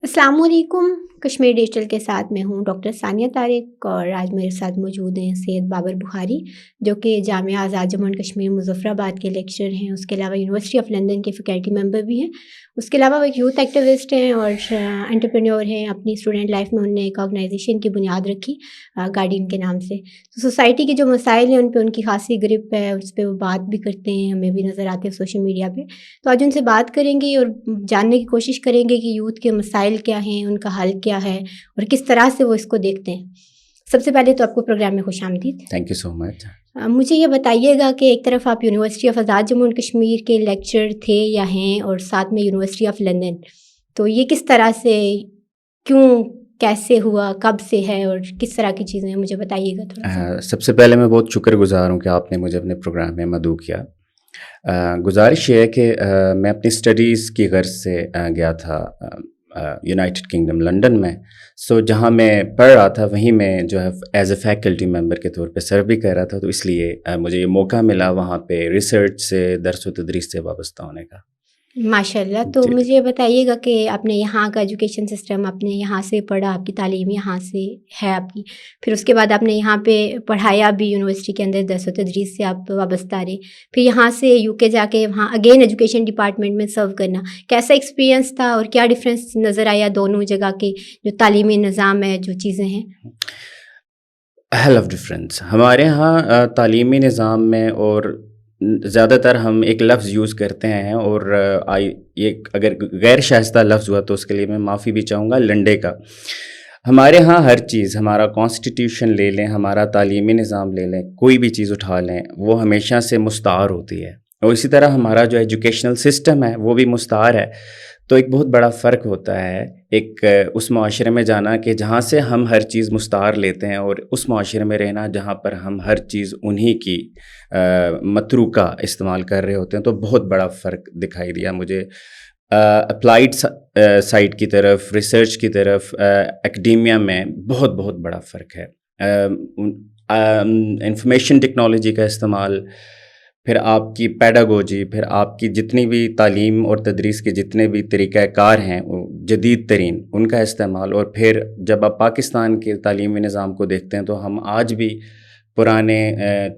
السلام علیکم. کشمیر ڈیجیٹل کے ساتھ میں ہوں ڈاکٹر ثانیہ طارق، اور آج میرے ساتھ موجود ہیں سید بابر بخاری، جو کہ جامعہ آزاد جموں اینڈ کشمیر مظفر آباد کے لیکچرر ہیں. اس کے علاوہ یونیورسٹی آف لندن کے فیکلٹی ممبر بھی ہیں. اس کے علاوہ وہ ایک یوتھ ایکٹیوسٹ ہیں اور انٹرپرینور ہیں. اپنی اسٹوڈنٹ لائف میں انہوں نے ایک آرگنائزیشن کی بنیاد رکھی گارڈین کے نام سے. تو سوسائٹی کے جو مسائل ہیں ان پہ ان کی خاصی گرپ ہے، اس پہ وہ بات بھی کرتے ہیں، ہمیں بھی نظر آتے ہیں سوشل میڈیا پہ. تو آج ان سے بات کریں گے اور جاننے کی کوشش کریں گے کہ یوتھ کے مسائل کیا ہیں، ان کا حل کیا ہے اور کس طرح سے وہ اس کو دیکھتے ہیں. سب سے پہلے تو آپ کو پروگرام میں خوش آمدید. تھینک یو سو مچ. مجھے یہ بتائیے گا کہ ایک طرف آپ university of Azad Jammu and Kashmir کے لیکچر تھے یا ہیں، اور ساتھ میں یونیورسٹی آف لندن، تو یہ کس طرح سے، کیوں، کیسے ہوا، کب سے ہے اور کس طرح کی چیزیں ہیں، مجھے بتائیے گا تھوڑا سا. سب سے پہلے میں بہت شکر گزار ہوں کہ آپ نے مجھے اپنے پروگرام میں مدعو کیا. گزارش یہ ہے کہ میں اپنی اسٹڈیز کی غرض سے گیا تھا یونائٹڈ کنگڈم لنڈن میں. جہاں میں پڑھ رہا تھا وہیں میں جو ہے ایز اے فیکلٹی ممبر کے طور پہ سرو بھی کر رہا تھا، تو اس لیے مجھے یہ موقع ملا وہاں پہ ریسرچ سے، درس و تدریس سے وابستہ ہونے کا. ماشاء اللہ. تو جی. مجھے یہ بتائیے گا کہ آپ نے یہاں کا ایجوکیشن سسٹم، آپ نے یہاں سے پڑھا، آپ کی تعلیم یہاں سے ہے آپ کی، پھر اس کے بعد آپ نے یہاں پہ پڑھایا بھی یونیورسٹی کے اندر، درس و تدریس سے آپ وابستہ رہے، پھر یہاں سے یو کے جا کے وہاں اگین ایجوکیشن ڈپارٹمنٹ میں سرو کرنا، کیسا ایکسپیرینس تھا اور کیا ڈفرینس نظر آیا دونوں جگہ کے جو تعلیمی نظام ہے، جو چیزیں ہیں؟ ہیل آف ڈفرینس ہمارے ہاں تعلیمی نظام میں، اور زیادہ تر ہم ایک لفظ یوز کرتے ہیں، اور یہ اگر غیر شائستہ لفظ ہوا تو اس کے لیے میں معافی بھی چاہوں گا، لنڈے کا. ہمارے ہاں ہر چیز، ہمارا کانسٹیٹیوشن لے لیں، ہمارا تعلیمی نظام لے لیں، کوئی بھی چیز اٹھا لیں، وہ ہمیشہ سے مستعار ہوتی ہے. اور اسی طرح ہمارا جو ایجوکیشنل سسٹم ہے وہ بھی مستعار ہے. تو ایک بہت بڑا فرق ہوتا ہے ایک اس معاشرے میں جانا کہ جہاں سے ہم ہر چیز مستعار لیتے ہیں، اور اس معاشرے میں رہنا جہاں پر ہم ہر چیز انہی کی متروکہ استعمال کر رہے ہوتے ہیں. تو بہت بڑا فرق دکھائی دیا مجھے. اپلائیڈ سائڈ کی طرف، ریسرچ کی طرف، اکیڈیمیا میں بہت بہت بڑا فرق ہے. انفارمیشن ٹیکنالوجی کا استعمال، پھر آپ کی پیڈاگوجی، پھر آپ کی جتنی بھی تعلیم اور تدریس کے جتنے بھی طریقہ کار ہیں جدید ترین، ان کا استعمال. اور پھر جب آپ پاکستان کے تعلیمی نظام کو دیکھتے ہیں تو ہم آج بھی پرانے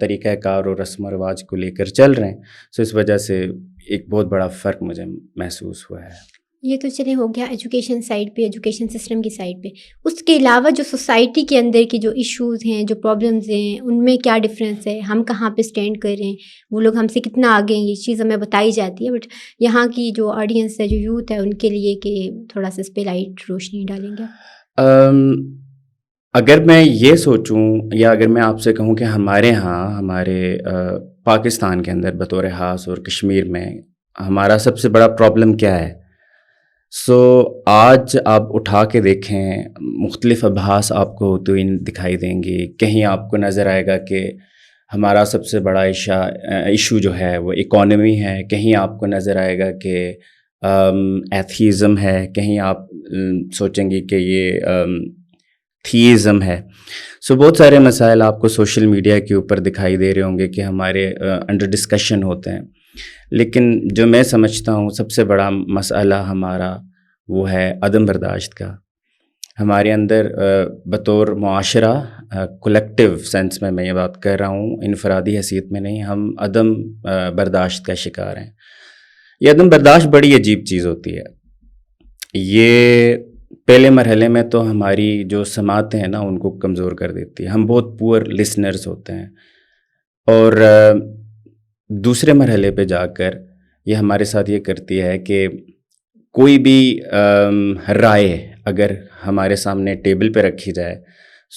طریقہ کار اور رسم و رواج کو لے کر چل رہے ہیں. اس وجہ سے ایک بہت بڑا فرق مجھے محسوس ہوا ہے. یہ تو چلے ہو گیا ایجوکیشن سائڈ پہ، ایجوکیشن سسٹم کی سائڈ پہ. اس کے علاوہ جو سوسائٹی کے اندر کی جو ایشوز ہیں، جو پرابلمز ہیں، ان میں کیا ڈفرینس ہے؟ ہم کہاں پہ اسٹینڈ کر رہے ہیں، وہ لوگ ہم سے کتنا آگے ہیں، یہ چیز ہمیں بتائی جاتی ہے، بٹ یہاں کی جو آڈینس ہے، جو یوتھ ہے، ان کے لیے کہ تھوڑا سا اس پہ لائٹ روشنی ڈالیں گے. اگر میں یہ سوچوں یا اگر میں آپ سے کہوں کہ ہمارے ہاں، ہمارے پاکستان کے اندر بطور خاص اور کشمیر میں ہمارا سب سے بڑا پرابلم کیا ہے، آج آپ اٹھا کے دیکھیں، مختلف ابحاث آپ کو ہوتے ہوئے دکھائی دیں گی. کہیں آپ کو نظر آئے گا کہ ہمارا سب سے بڑا ایشو جو ہے وہ اکانومی ہے، کہیں آپ کو نظر آئے گا کہ ایتھیزم ہے، کہیں آپ سوچیں گی کہ یہ تھیزم ہے. بہت سارے مسائل آپ کو سوشل میڈیا کے اوپر دکھائی دے رہے ہوں گے کہ ہمارے انڈر ڈسکشن ہوتے ہیں. لیکن جو میں سمجھتا ہوں سب سے بڑا مسئلہ ہمارا وہ ہے عدم برداشت کا. ہمارے اندر بطور معاشرہ، کولیکٹیو سینس میں یہ بات کر رہا ہوں، انفرادی حیثیت میں نہیں، ہم عدم برداشت کا شکار ہیں. یہ عدم برداشت بڑی عجیب چیز ہوتی ہے. یہ پہلے مرحلے میں تو ہماری جو سماعتیں ہیں نا ان کو کمزور کر دیتی ہے، ہم بہت پور لسنرز ہوتے ہیں. اور دوسرے مرحلے پہ جا کر یہ ہمارے ساتھ یہ کرتی ہے کہ کوئی بھی رائے اگر ہمارے سامنے ٹیبل پہ رکھی جائے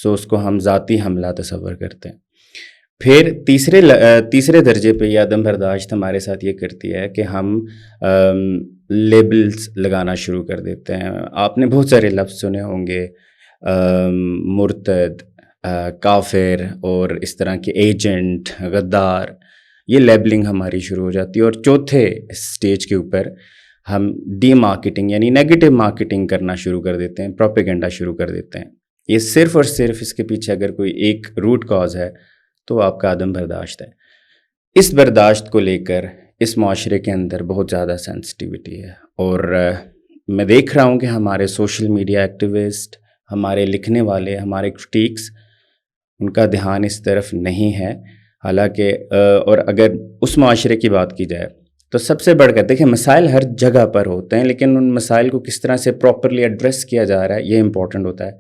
اس کو ہم ذاتی حملہ تصور کرتے ہیں. پھر تیسرے درجے پہ یہ عدم برداشت ہمارے ساتھ یہ کرتی ہے کہ ہم لیبلز لگانا شروع کر دیتے ہیں. آپ نے بہت سارے لفظ سنے ہوں گے، مرتد، کافر، اور اس طرح کے ایجنٹ، غدار. یہ لیبلنگ ہماری شروع ہو جاتی ہے. اور چوتھے سٹیج کے اوپر ہم ڈی مارکیٹنگ یعنی نیگیٹو مارکیٹنگ کرنا شروع کر دیتے ہیں، پروپیگنڈا شروع کر دیتے ہیں. یہ صرف اور صرف اس کے پیچھے اگر کوئی ایک روٹ کاز ہے تو آپ کا عدم برداشت ہے. اس برداشت کو لے کر اس معاشرے کے اندر بہت زیادہ سینسٹیوٹی ہے. اور میں دیکھ رہا ہوں کہ ہمارے سوشل میڈیا ایکٹیوسٹ، ہمارے لکھنے والے، ہمارے کرٹیکس، ان کا دھیان اس طرف نہیں ہے. حالانکہ اور اگر اس معاشرے کی بات کی جائے تو سب سے بڑھ کر دیکھیں مسائل ہر جگہ پر ہوتے ہیں، لیکن ان مسائل کو کس طرح سے پراپرلی ایڈریس کیا جا رہا ہے یہ امپورٹنٹ ہوتا ہے.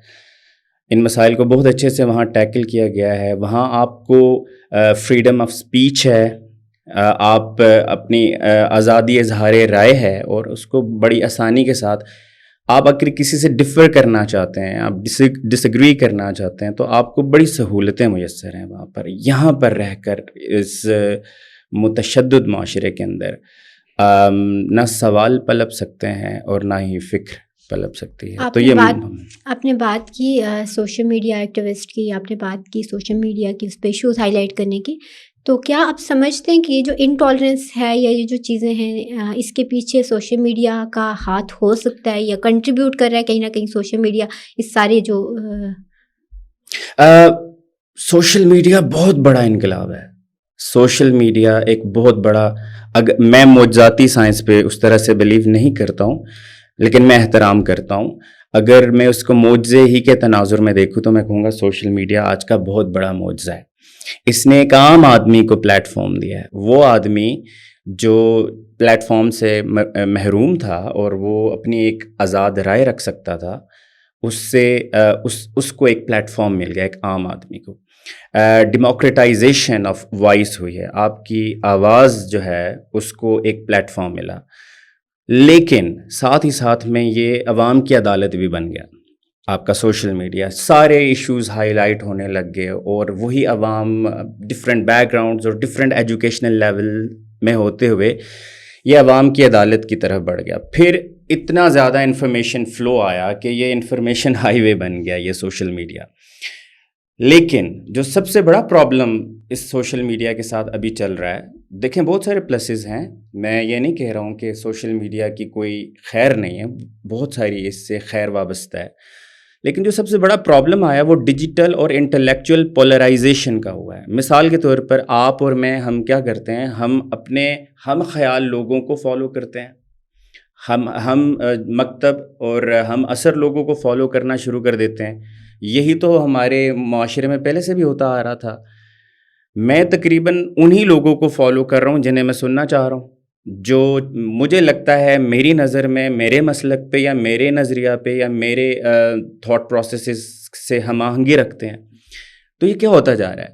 ان مسائل کو بہت اچھے سے وہاں ٹیکل کیا گیا ہے. وہاں آپ کو فریڈم آف اسپیچ ہے، آپ اپنی آزادی اظہار رائے ہے، اور اس کو بڑی آسانی کے ساتھ آپ اگر کسی سے ڈفر کرنا چاہتے ہیں، آپ ڈس ایگری کرنا چاہتے ہیں، تو آپ کو بڑی سہولتیں میسر ہیں وہاں پر. یہاں پر رہ کر اس متشدد معاشرے کے اندر نہ سوال پلپ سکتے ہیں اور نہ ہی فکر پلپ سکتی ہے. تو یہ آپ نے بات کی سوشل میڈیا ایکٹیوسٹ کی، آپ نے بات کی سوشل میڈیا کی اس پہ ایشوز ہائی لائٹ کرنے کی. تو کیا آپ سمجھتے ہیں کہ یہ جو انٹالرنس ہے یا یہ جو چیزیں ہیں اس کے پیچھے سوشل میڈیا کا ہاتھ ہو سکتا ہے یا کنٹریبیوٹ کر رہا ہے کہیں نہ کہیں سوشل میڈیا اس سارے جو سوشل میڈیا بہت بڑا انقلاب ہے. سوشل میڈیا ایک بہت بڑا، اگر میں معجزاتی سائنس پہ اس طرح سے بلیو نہیں کرتا ہوں، لیکن میں احترام کرتا ہوں. اگر میں اس کو معجزے ہی کے تناظر میں دیکھوں تو میں کہوں گا سوشل میڈیا آج کا بہت بڑا معجزہ ہے. اس نے ایک عام آدمی کو پلیٹ فارم دیا ہے. وہ آدمی جو پلیٹ فارم سے محروم تھا اور وہ اپنی ایک آزاد رائے رکھ سکتا تھا، اس کو ایک پلیٹ فارم مل گیا، ایک عام آدمی کو. ڈیموکریٹائزیشن آف وائس ہوئی ہے، آپ کی آواز جو ہے اس کو ایک پلیٹ فارم ملا. لیکن ساتھ ہی ساتھ میں یہ عوام کی عدالت بھی بن گیا. آپ کا سوشل میڈیا سارے ایشوز ہائی لائٹ ہونے لگ گئے، اور وہی عوام ڈفرینٹ بیک گراؤنڈز اور ڈفرینٹ ایجوکیشنل لیول میں ہوتے ہوئے یہ عوام کی عدالت کی طرف بڑھ گیا. پھر اتنا زیادہ انفارمیشن فلو آیا کہ یہ انفارمیشن ہائی وے بن گیا یہ سوشل میڈیا. لیکن جو سب سے بڑا پرابلم اس سوشل میڈیا کے ساتھ ابھی چل رہا ہے، دیکھیں بہت سارے پلسز ہیں، میں یہ نہیں کہہ رہا ہوں کہ سوشل میڈیا کی کوئی خیر نہیں ہے، بہت ساری اس سے خیر وابستہ ہے. لیکن جو سب سے بڑا پرابلم آیا وہ ڈیجیٹل اور انٹلیکچوئل پولرائزیشن کا ہوا ہے. مثال کے طور پر آپ اور میں، ہم کیا کرتے ہیں، ہم اپنے ہم خیال لوگوں کو فالو کرتے ہیں. ہم مکتب اور ہم اثر لوگوں کو فالو کرنا شروع کر دیتے ہیں. یہی تو ہمارے معاشرے میں پہلے سے بھی ہوتا آ رہا تھا. میں تقریباً انہی لوگوں کو فالو کر رہا ہوں جنہیں میں سننا چاہ رہا ہوں، جو مجھے لگتا ہے میری نظر میں میرے مسلک پہ یا میرے نظریہ پہ یا میرے تھاٹ پروسیسز سے ہم آہنگی رکھتے ہیں. تو یہ کیا ہوتا جا رہا ہے؟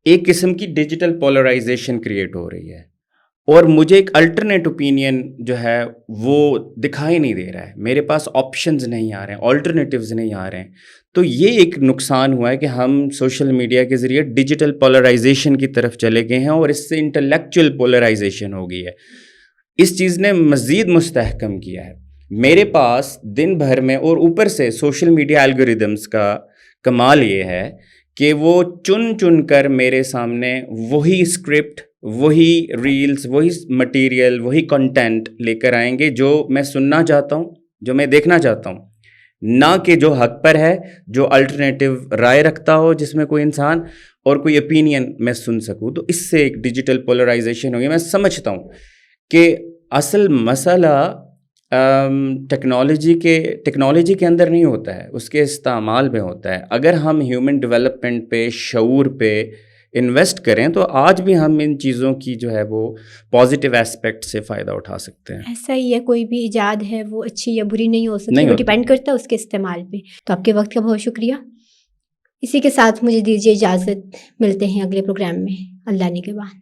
ایک قسم کی ڈیجیٹل پولرائزیشن کریٹ ہو رہی ہے، اور مجھے ایک الٹرنیٹ اوپینین جو ہے وہ دکھائی نہیں دے رہا ہے. میرے پاس آپشنز نہیں آ رہے ہیں، آلٹرنیٹیوز نہیں آ رہے ہیں. تو یہ ایک نقصان ہوا ہے کہ ہم سوشل میڈیا کے ذریعے ڈیجیٹل پولرائزیشن کی طرف چلے گئے ہیں، اور اس سے انٹلیکچوئل پولرائزیشن ہو گئی ہے. اس چیز نے مزید مستحکم کیا ہے. میرے پاس دن بھر میں، اور اوپر سے سوشل میڈیا الگوریدمز کا کمال یہ ہے کہ وہ چن کر میرے سامنے وہی اسکرپٹ، وہی ریلز، وہی مٹیریل، وہی کنٹینٹ لے کر آئیں گے جو میں سننا چاہتا ہوں، جو میں دیکھنا چاہتا ہوں، نہ کہ جو حق پر ہے، جو الٹرنیٹیو رائے رکھتا ہو جس میں کوئی انسان اور کوئی اوپینین میں سن سکوں. تو اس سے ایک ڈیجیٹل پولرائزیشن ہوگی. میں سمجھتا ہوں کہ اصل مسئلہ ٹیکنالوجی کے اندر نہیں ہوتا ہے، اس کے استعمال میں ہوتا ہے. اگر ہم ہیومن ڈیولپمنٹ پہ، شعور پہ انویسٹ کریں تو آج بھی ہم ان چیزوں کی جو ہے وہ پازیٹیو ایسپیکٹ سے فائدہ اٹھا سکتے ہیں. ایسا ہی ہے، کوئی بھی ایجاد ہے وہ اچھی یا بری نہیں ہو سکتی، وہ ڈیپینڈ کرتا ہے اس کے استعمال پہ. تو آپ کے وقت کا بہت شکریہ. اسی کے ساتھ مجھے دیجیے اجازت، ملتے ہیں اگلے پروگرام میں اللہ نے کے بعد.